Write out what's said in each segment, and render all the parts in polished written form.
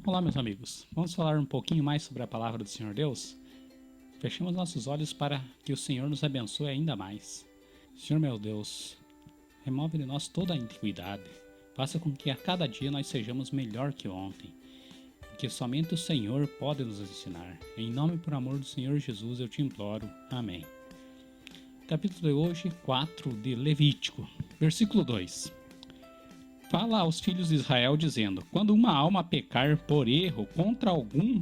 Olá, meus amigos. Vamos falar um pouquinho mais sobre a palavra do Senhor Deus? Fechemos nossos olhos para que o Senhor nos abençoe ainda mais. Senhor meu Deus, remove de nós toda a iniquidade. Faça com que a cada dia nós sejamos melhor que ontem, porque somente o Senhor pode nos ensinar. Em nome e por amor do Senhor Jesus eu te imploro. Amém. Capítulo de hoje, 4 de Levítico, versículo 2. Fala aos filhos de Israel dizendo: quando uma alma pecar por erro contra algum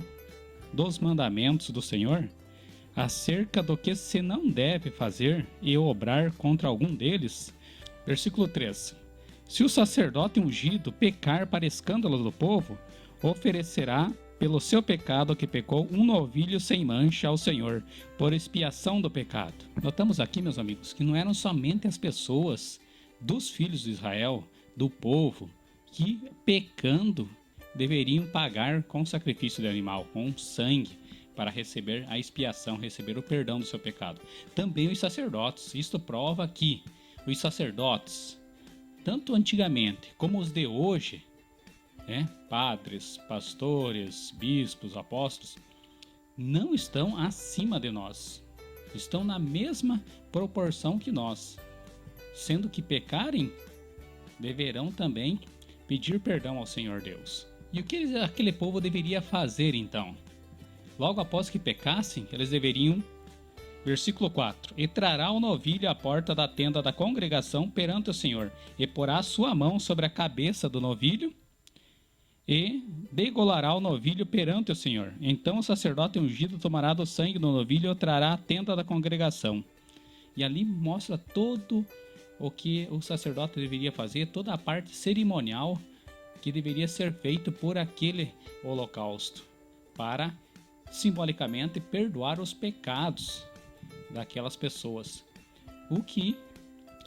dos mandamentos do Senhor, acerca do que se não deve fazer e obrar contra algum deles. Versículo 3. Se o sacerdote ungido pecar para escândalo do povo, oferecerá pelo seu pecado que pecou um novilho sem mancha ao Senhor, por expiação do pecado. Notamos aqui, meus amigos, que não eram somente as pessoas dos filhos de Israel, do povo, que pecando deveriam pagar com sacrifício de animal, com sangue, para receber a expiação, receber o perdão do seu pecado. Também os sacerdotes. Isto prova que os sacerdotes, tanto antigamente como os de hoje, padres, pastores, bispos, apóstolos, não estão acima de nós. Estão na mesma proporção que nós. Sendo que pecarem, deverão também pedir perdão ao Senhor Deus. E o que aquele povo deveria fazer então? Logo após que pecassem, eles deveriam, versículo 4, e trará o novilho à porta da tenda da congregação perante o Senhor, e porá sua mão sobre a cabeça do novilho, e degolará o novilho perante o Senhor. Então o sacerdote ungido tomará do sangue do novilho e o trará à tenda da congregação. E ali mostra todo o que o sacerdote deveria fazer, toda a parte cerimonial que deveria ser feito por aquele holocausto, para simbolicamente perdoar os pecados daquelas pessoas. O que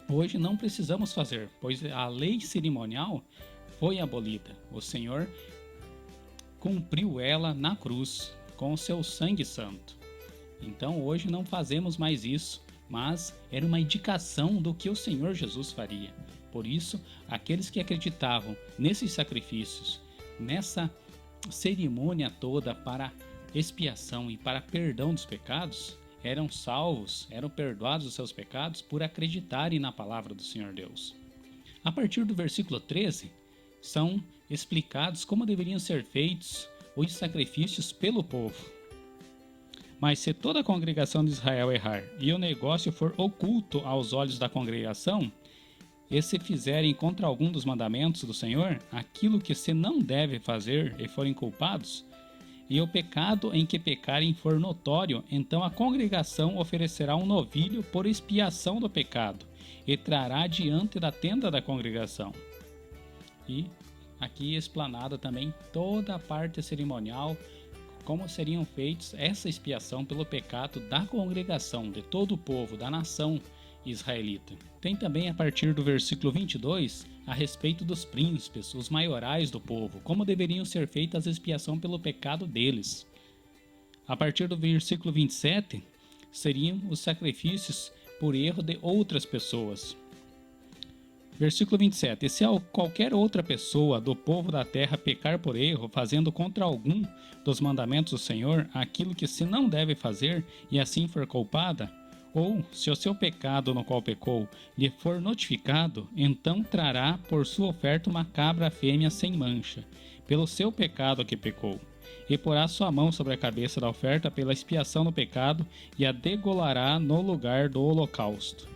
hoje não precisamos fazer, pois a lei cerimonial foi abolida. O Senhor cumpriu ela na cruz com o seu sangue santo. Então hoje não fazemos mais isso, mas era uma indicação do que o Senhor Jesus faria. Por isso, aqueles que acreditavam nesses sacrifícios, nessa cerimônia toda para expiação e para perdão dos pecados, eram salvos, eram perdoados os seus pecados por acreditarem na palavra do Senhor Deus. A partir do versículo 13, são explicados como deveriam ser feitos os sacrifícios pelo povo. Mas se toda a congregação de Israel errar e o negócio for oculto aos olhos da congregação, e se fizerem contra algum dos mandamentos do Senhor aquilo que se não deve fazer e forem culpados, e o pecado em que pecarem for notório, então a congregação oferecerá um novilho por expiação do pecado, e trará diante da tenda da congregação. E aqui explanada também toda a parte cerimonial, como seriam feitos essa expiação pelo pecado da congregação, de todo o povo, da nação israelita. Tem também a partir do versículo 22 a respeito dos príncipes, os maiorais do povo, como deveriam ser feitas a expiação pelo pecado deles. A partir do versículo 27 seriam os sacrifícios por erro de outras pessoas. Versículo 27. E se qualquer outra pessoa do povo da terra pecar por erro, fazendo contra algum dos mandamentos do Senhor aquilo que se não deve fazer, e assim for culpada, ou se o seu pecado no qual pecou lhe for notificado, então trará por sua oferta uma cabra fêmea sem mancha, pelo seu pecado que pecou, e porá sua mão sobre a cabeça da oferta pela expiação do pecado, e a degolará no lugar do holocausto.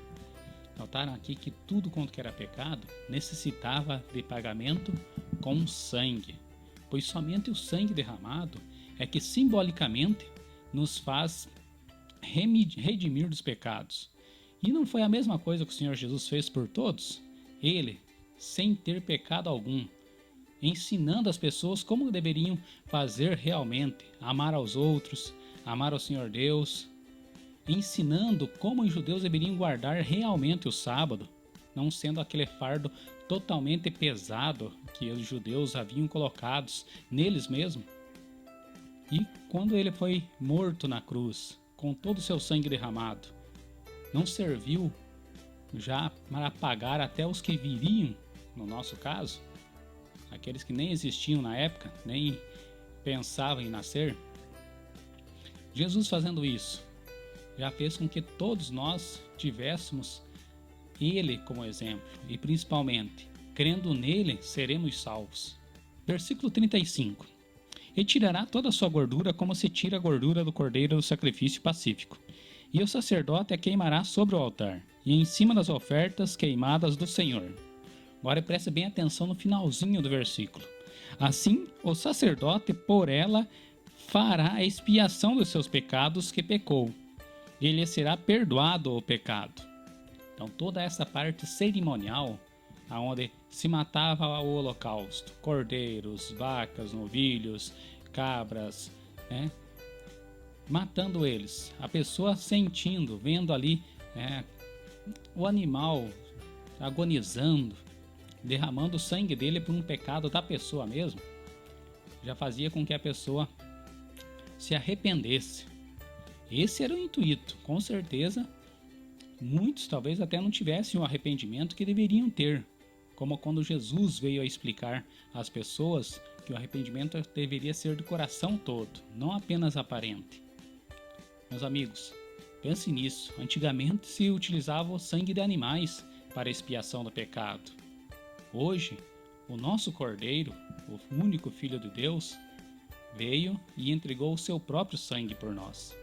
Notaram aqui que tudo quanto que era pecado necessitava de pagamento com sangue, pois somente o sangue derramado é que simbolicamente nos faz redimir dos pecados. E não foi a mesma coisa que o Senhor Jesus fez por todos? Ele, sem ter pecado algum, ensinando as pessoas como deveriam fazer realmente, amar aos outros, amar ao Senhor Deus, ensinando como os judeus deveriam guardar realmente o sábado, não sendo aquele fardo totalmente pesado que os judeus haviam colocados neles mesmos. E quando ele foi morto na cruz, com todo o seu sangue derramado, não serviu já para pagar até os que viriam, no nosso caso, aqueles que nem existiam na época, nem pensava em nascer, Jesus fazendo isso já fez com que todos nós tivéssemos Ele como exemplo e principalmente, crendo nele, seremos salvos. Versículo 35. Retirará toda a sua gordura como se tira a gordura do cordeiro do sacrifício pacífico. E o sacerdote a queimará sobre o altar, e em cima das ofertas queimadas do Senhor. Agora preste bem atenção no finalzinho do versículo. Assim, o sacerdote por ela fará a expiação dos seus pecados que pecou, e lhe será perdoado o pecado. Então toda essa parte cerimonial, onde se matava o holocausto, cordeiros, vacas, novilhos, cabras, né? Matando eles, a pessoa sentindo, vendo ali o animal agonizando, derramando o sangue dele por um pecado da pessoa mesmo, já fazia com que a pessoa se arrependesse. Esse era o intuito, com certeza. Muitos talvez até não tivessem o arrependimento que deveriam ter, como quando Jesus veio a explicar às pessoas que o arrependimento deveria ser do coração todo, não apenas aparente. Meus amigos, pense nisso. Antigamente se utilizava o sangue de animais para a expiação do pecado. Hoje, o nosso Cordeiro, o único Filho de Deus, veio e entregou o seu próprio sangue por nós.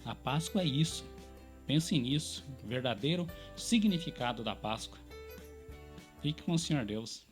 A Páscoa é isso. Pense nisso, o verdadeiro significado da Páscoa. Fique com o Senhor Deus.